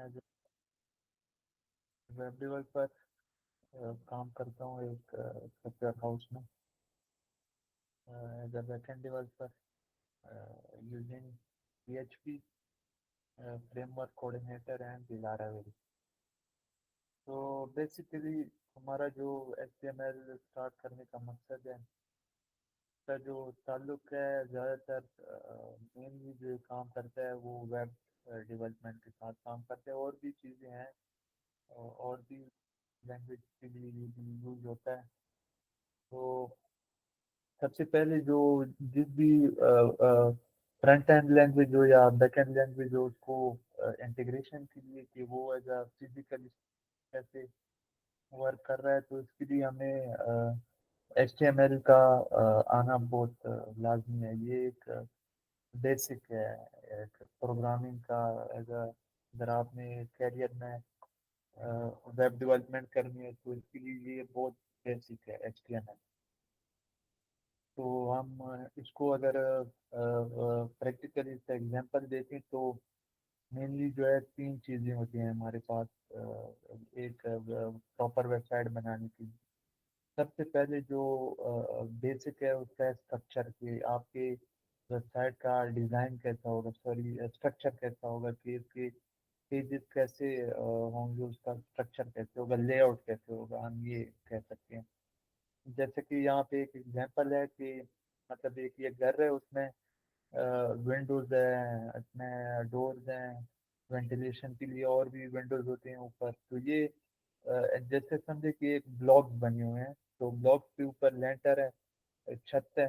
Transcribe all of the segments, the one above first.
میں جو web dual پر کام کرتا ہوں ایک سافٹ ویئر ہاؤس میں as a back end developer using P H P framework coordinator and Laravel. تو بیسیکلی ہمارا جو H T M L start کرنے کا مقصد ہے اس کا جو تعلق ہے زیادہ تر مینلی جو کام کرتا ہے وہ ویب ڈیولپمنٹ کے ساتھ کام کرتے ہیں. اور بھی چیزیں ہیں اور بھی لینگویج کے لیے یوز ہوتا ہے. تو سب سے پہلے جو جس بھی فرنٹ اینڈ لینگویج ہو یا بیک اینڈ لینگویج ہو اس کو انٹیگریشن کے لیے کہ وہ ایز اے فزیکلی کیسے ورک کر رہا ہے تو اس کے لیے ہمیں ایچ ٹی ایم ایل کا آنا بہت لازمی ہے. یہ ایک بیسک ہے ایک پروگرامنگ کا. اگر آپ نے کیریئر میں ویب ڈیولپمنٹ کرنی ہے تو اس کے لیے یہ بہت بیسک ہے ایچ ٹی ایم ایل. تو ہم اس کو اگر پریکٹیکلی سے ایگزامپل دیکھیں تو مینلی جو ہے تین چیزیں ہوتی ہیں ہمارے پاس ایک پراپر ویب سائٹ بنانے کی. سب سے پہلے جو بیسک ہے اس کا اسٹرکچر کہ آپ کے ویب سائٹ کا ڈیزائن کیسا ہوگا, سوری اسٹرکچر کیسا ہوگا, کہ اس کے پیجز کیسے ہوں گے, اس کا اسٹرکچر کیسے ہوگا, لے آؤٹ کیسے ہوگا, ہم یہ کہہ سکتے ہیں. جیسے کہ یہاں پہ ایک ایگزامپل ہے کہ مطلب ایک یہ گھر ہے اس میں ونڈوز ہیں, اس میں ڈورز ہیں, وینٹیلیشن کے لیے اور بھی ونڈوز ہوتے ہیں اوپر. تو یہ جیسے سمجھے کہ ایک بلاکس بنے ہوئے ہیں تو بلاکس کے اوپر لینٹر ہے, ایک چھت ہے.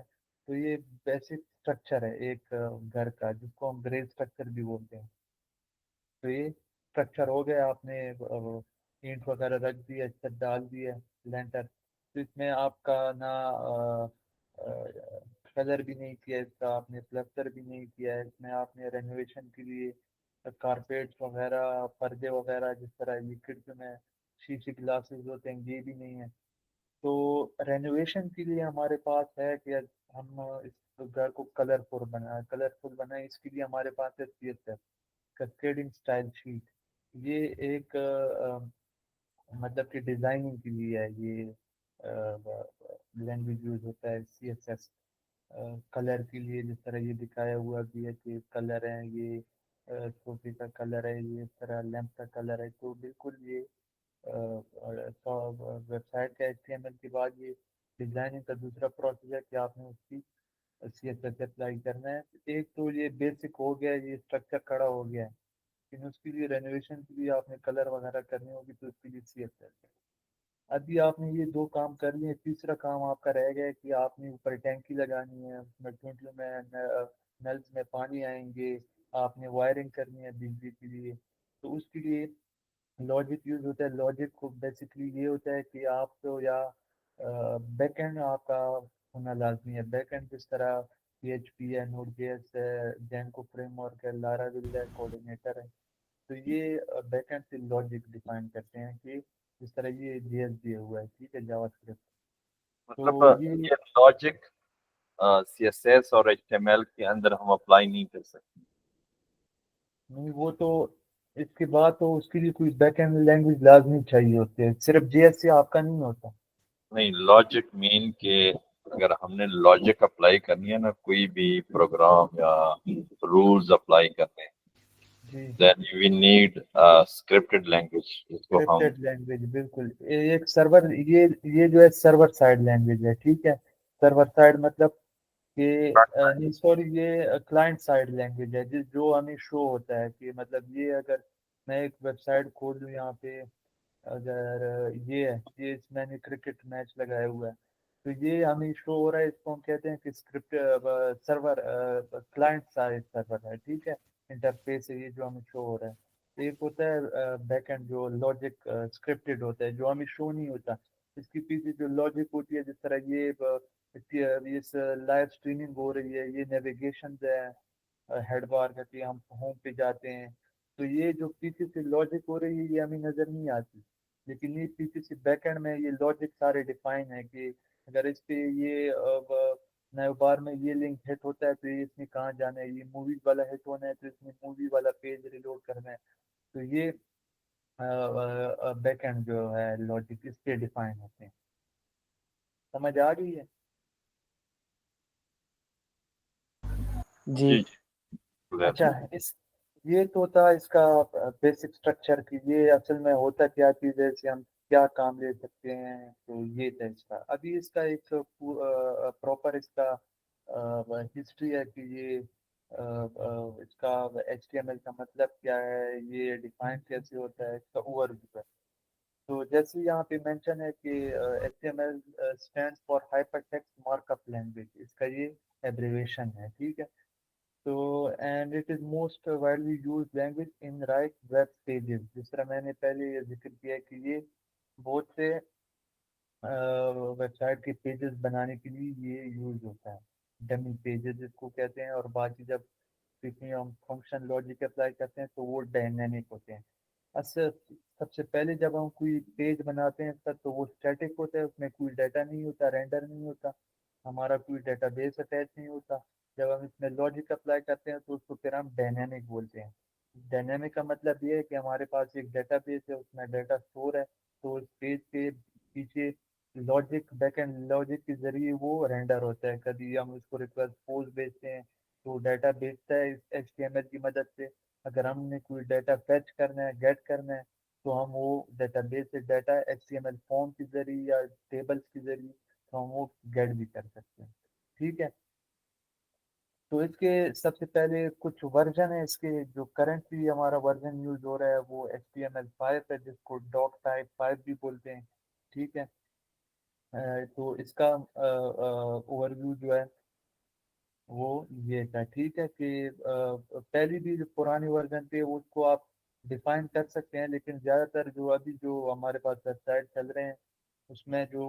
تو یہ بیسک اسٹرکچر ہے ایک گھر کا جس کو ہم گریز اسٹرکچر بھی بولتے ہیں. تو یہ اسٹرکچر ہو گیا, آپ نے اینٹ وغیرہ رکھ دیا, چھت ڈال دیا, لینٹر. تو اس میں آپ کا نہ کلر بھی نہیں کیا اس کا, آپ نے پلسٹر بھی نہیں کیا ہے اس میں, آپ نے رینوویشن کے لیے کارپیٹس وغیرہ, پردے وغیرہ جس طرح یہ کھڑکی میں شیشے گلاسز ہوتے ہیں یہ بھی نہیں ہے. تو رینوویشن کے لیے ہمارے پاس ہے کہ ہم اس گھر کو کلرفل بنائیں. اس کے لیے ہمارے پاس ہے C S F cascading style sheet. یہ ایک مطلب کہ ڈیزائننگ کے لیے ہے یہ لینگویج یوز ہوتا ہے سی ایس ایس. کلر کے لیے جس طرح یہ دکھایا ہوا بھی ہے کہ کلر ہے, یہ صوفے کا کلر ہے, یہ اس طرح لیمپ کا کلر ہے. تو بالکل یہ ویب سائٹ کا ایچ ٹی ایم ایل کے بعد یہ ڈیزائننگ کا دوسرا پروسیس ہے کہ آپ نے اس کی سی ایس ایس اپلائی کرنا ہے. ایک تو یہ بیسک ہو گیا, یہ اسٹرکچر کھڑا ہو گیا ہے, لیکن اس کے لیے رینوویشن کے لیے آپ نے کلر وغیرہ کرنی ہوگی تو اس کے لیے سی ایس ایس ہے. ابھی آپ نے یہ دو کام کر لیے, تیسرا کام آپ کا رہ گیا کہ آپ نے اوپر ٹینکی لگانی ہے, اس میں ٹینکیوں میں نلز میں پانی آئیں گے, آپ نے وائرنگ کرنی ہے بجلی کے لیے. تو اس کے لیے لاجک یوز ہوتا ہے. لاجک کو بیسکلی یہ ہوتا ہے کہ آپ کو یا بیک اینڈ آپ کا ہونا لازمی ہے. بیک اینڈ جس طرح پی ایچ پی ہے, نوڈ جے ایس ہے, جینکو فریم ورک ہے, لاراویل ہے, کوآرڈینیٹر ہے. تو یہ بیک اینڈ سے لاجک ڈیفائن کرتے ہیں کہ جس طرح یہ جی ایس دیا ہوا ہے, ٹھیک ہے, جاوا اسکرپٹ. مطلب تو یہ یہ لاجک سی ایس ایس اور ایچ ٹی ایم ایل کے اندر ہم اپلائی نہیں کر سکتے. نہیں, وہ تو اس کے بعد تو اس کے لیے کوئی بیک اینڈ لینگویج لازمی چاہیے ہوتی ہے, صرف جی ایس سے آپ کا نہیں ہوتا. نہیں, لاجک مین کہ اگر ہم نے لاجک اپلائی کرنی ہے نا, کوئی بھی پروگرام یا رولز اپلائی کرنے, جی, then we need a scripted language جس کو ہم اسکرپٹڈ لینگویج بالکل. ایک سرور, یہ جو ہے سرور سائڈ لینگویج ہے, ٹھیک ہے. سرور سائڈ مطلب کہ نہیں سوری, یہ کلائنٹ سائڈ لینگویج ہے جو ہمیں شو ہوتا ہے کہ مطلب یہ اگر میں ایک ویب سائٹ کھول لوں یہاں پہ, اگر یہ ہے, یہ اس میں نے کرکٹ میچ لگایا ہوا ہے تو یہ ہمیں شو ہو رہا ہے. اس کو ہم کہتے ہیں کہ اسکرپٹ سرور, کلائنٹ سائڈ سرور ہے, ٹھیک ہے. انٹرفیس ہے یہ جو ہمیں شو ہو رہا ہے. ایک ہوتا ہے بیک اینڈ جو لاجک اسکرپٹڈ ہوتا ہے جو ہمیں شو نہیں ہوتا. اس کے پیچھے جو لاجک ہوتی ہے, جس طرح یہ لائیو اسٹریمنگ ہو رہی ہے, یہ نیویگیشن ہے ہیڈ بار کا کہ ہم ہوم پہ جاتے ہیں, تو یہ جو پیچھے سے لاجک ہو رہی ہے یہ ہمیں نظر نہیں آتی. لیکن یہ پیچھے سے بیک اینڈ میں یہ لاجک سارے ڈیفائن ہے کہ اگر اس پہ یہ نئے بار میں یہ لنک ہٹ ہوتا ہے تو یہ اس میں کہاں جانا ہے, یہ موویز والا ہٹ ہونا ہے تو اس میں مووی والا پیج ریلوڈ کرنا ہے. تو یہ بیک اینڈ جو ہے لاجک اس کے ڈیفائن ہوتے ہیں. سمجھ آ گئی ہے؟ جی جی جی clear. اچھا یہ تو تھا اس کا بیسک اسٹرکچر کی. یہ اصل میں ہوتا کیا چیز ہے, اسے ہم کیا کام لے سکتے ہیں, تو یہ تھا اس کا. ابھی اس کا ایک پراپر اس کا ہسٹری ہے کہ یہ اس کا HTML کا مطلب کیا ہے, یہ ڈیفائن کیسے ہوتا ہے, اس کا اوور ویو ہے. تو جیسے یہاں پہ مینشن ہے کہ HTML stand for hypertext markup language, اس کا یہ ایبریویشن ہے, ٹھیک ہے. تو and it is most widely use language in write web pages. جس طرح میں نے پہلے یہ ذکر کیا کہ یہ بہت سے ویب سائٹ کے پیجز بنانے کے لیے یہ یوز ہوتا ہے. ڈمی پیجز اس کو کہتے ہیں, اور باقی جب کسی ہم فنکشن لاجک اپلائی کرتے ہیں تو وہ ڈائنامک ہوتے ہیں. اصل سب سے پہلے جب ہم کوئی پیج بناتے ہیں سر تو وہ اسٹیٹک ہوتا ہے, اس میں کوئی ڈیٹا نہیں ہوتا, رینڈر نہیں ہوتا, ہمارا کوئی ڈیٹا بیس اٹیچ نہیں ہوتا. جب ہم اس میں لاجک اپلائی کرتے ہیں تو اس کو پھر ہم ڈائنامک بولتے ہیں. ڈائنامک کا مطلب یہ ہے کہ ہمارے پاس ایک ڈیٹا بیس ہے, اس میں ڈیٹا اسٹور ہے, تو اس پیج کے پیچھے لاجک بیک اینڈ لاجک کے ذریعے وہ رینڈر ہوتا ہے. کبھی ہم اس کو ریکویسٹ پوز بھیجتے ہیں تو ڈیٹا بھیجتا ہے اس HTML کی مدد سے. اگر ہم نے کوئی ڈیٹا فیچ کرنا ہے, گیٹ کرنا ہے, تو ہم وہ ڈیٹا بیس سے ڈیٹا HTML فارم کے ذریعے یا ٹیبلز کے ذریعے تو ہم وہ گیٹ بھی کر سکتے ہیں, ٹھیک ہے. تو اس کے سب سے پہلے کچھ ورژن ہے اس کے. جو کرنٹلی ہمارا ورژن یوز ہو رہا ہے وہ HTML5 ہے, جس کو ڈاک ٹائپ 5 بھی بولتے ہیں, ٹھیک ہے. تو اس کا اوور ویو جو ہے وہ یہ تھا, ٹھیک ہے. کہ پہلی بھی جو پرانی ورژن تھی اس کو آپ ڈیفائن کر سکتے ہیں, لیکن زیادہ تر جو ابھی جو ہمارے پاس ویب سائٹ چل رہے ہیں اس میں جو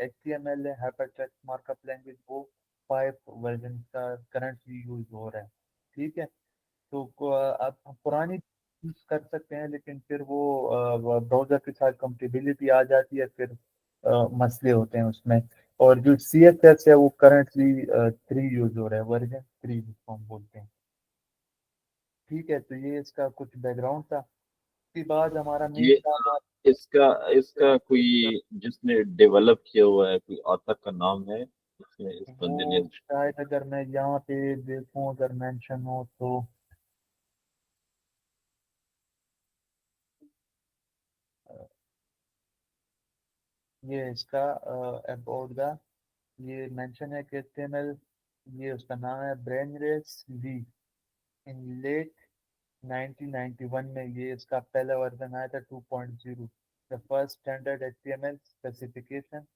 HTML ہے, hyper text markup language, وہ 5 ورژن کا کرنٹلی یوز ہو رہا ہے, ٹھیک ہے. تو آپ پرانی یوز کر سکتے ہیں, لیکن پھر وہ براؤزر کے ساتھ کمپیٹیبلٹی آ جاتی ہے, پھر مسئلے ہوتے ہیں اس میں. اور جو CSS ہے وہ کرنٹلی 3 یوز ہو رہا ہے, ورژن 3 جس کو ہم بولتے ہیں, ٹھیک ہے. تو یہ اس کا کچھ بیک گراؤنڈ تھا. اس کے بعد ہمارا مین یہ کام اس کا کوئی جس نے ڈیولپ کیا ہوا ہے, کوئی آتھر کا نام ہے اس میں, اس بندے نے؟ وہ شاید اگر میں یہاں پہ دیکھوں, اگر مینشن ہو تو یہ اس کا اباؤٹ دا یہ مینشن ہے کہ HTML, یہ اس کا نام ہے برین ریس لی. ان لیٹ 1991 میں یہ اس کا پہلا ورژن آیا تھا 2.0. The first standard HTML specification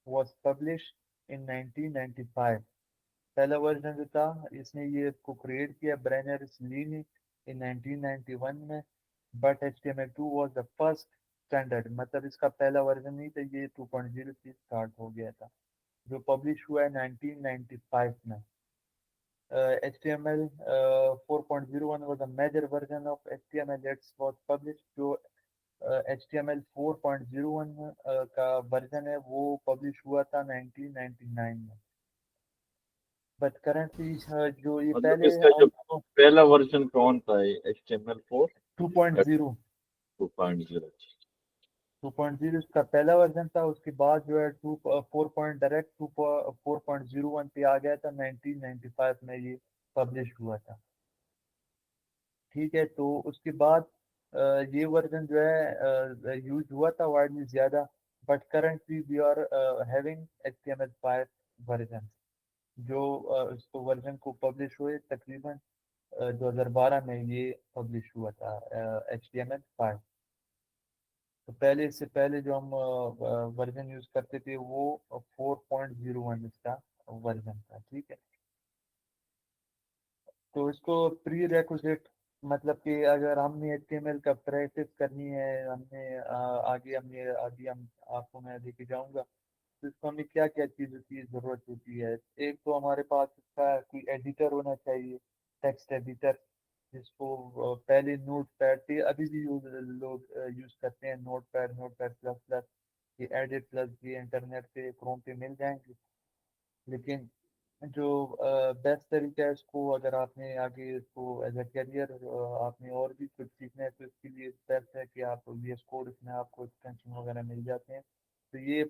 was published in 1995. پہلا ورژن جو تھا اس نے یہ اس کو کریٹ کیا برینرس لی نے in 1991 میں. But HTML2 was the first standard, مطلب اس کا پہلا ورژن نہیں تھا, یہ 2.0 سے اسٹارٹ ہو گیا تھا, جو پبلش ہوا ہے 1995 میں. HTML 4.01 was a major version of HTML that was published. جو HTML 4.01 کا ورژن ہے وہ پبلش ہوا تھا 1999 میں. بٹ کرنٹلی جو یہ مطلب پہلے اس کا جو پہلا ورژن کون تھا, HTML4 2.0 2.0؟ 2.0 اس کا پہلا ورژن تھا. اس کے بعد جو ہے 4.01 پہ آ گیا تھا 1995 میں, یہ پبلش ہوا تھا, ٹھیک ہے. تو اس کے بعد یہ ورژن جو ہے یوز ہوا تھا وائڈلی زیادہ. But currently we are having HTML5 version, جو اس کو ورژن کو پبلش ہوئے تقریباً 2012 میں یہ پبلش ہوا تھا HTML5. تو پہلے اس سے پہلے جو ہم ورژن یوز کرتے تھے وہ 4.01 اس کا ورژن تھا, ٹھیک ہے. تو اس کو پری ریکوزٹ, مطلب کہ اگر ہم نے HTML کا پریکٹس کرنی ہے, ہم نے آگے ہم آپ کو میں لے کے جاؤں گا, تو اس کو ہمیں کیا کیا چیزوں کی ضرورت ہوتی ہے. ایک تو ہمارے پاس اس کا کوئی ایڈیٹر ہونا چاہیے, ٹیکسٹ ایڈیٹر, جس کو پہلے نوٹ پیڈ تھے, ابھی بھی لوگ یوز کرتے ہیں نوٹ پیڈ پلس پلس. یہ ایڈٹ پلس بھی انٹرنیٹ پہ کروم پہ مل جائیں گے, لیکن جو بیسٹ طریقہ ہے اس کو اگر آپ نے آگے اس کو ایز اے کیریئر آپ نے اور بھی کچھ سیکھنا ہے تو اس کے لیے بیسٹ ہے کہ آپ وی ایس کوڈ اس میں آپ کو ایکسٹینشن وغیرہ مل جاتے ہیں. تو یہ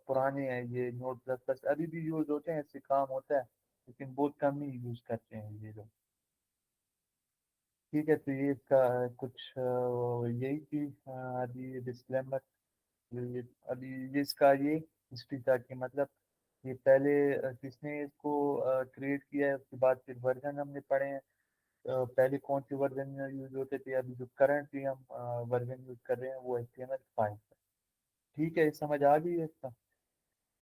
پرانے ہیں یہ نوٹ پلس پلس ابھی بھی یوز ہوتے ہیں اس سے کام ہوتا ہے لیکن بہت کم ہی یوز کرتے ہیں یہ لوگ. ٹھیک ہے تو یہ اس کا کچھ یہی تھی ابھی ڈسکلیمر. ابھی یہ اس کا یہ ہسٹری تھا کہ مطلب یہ پہلے کس نے اس کو کریٹ کیا ہے اس کے بعد پھر ورژن ہم نے پڑھے ہیں. پہلے کون سی ورژن یوز ہوتے تھے ابھی جو کرنٹلی ہم ورژن یوز کر رہے ہیں وہ HTML5 ہے. ٹھیک ہے سمجھ آ گئی ہے اس کا.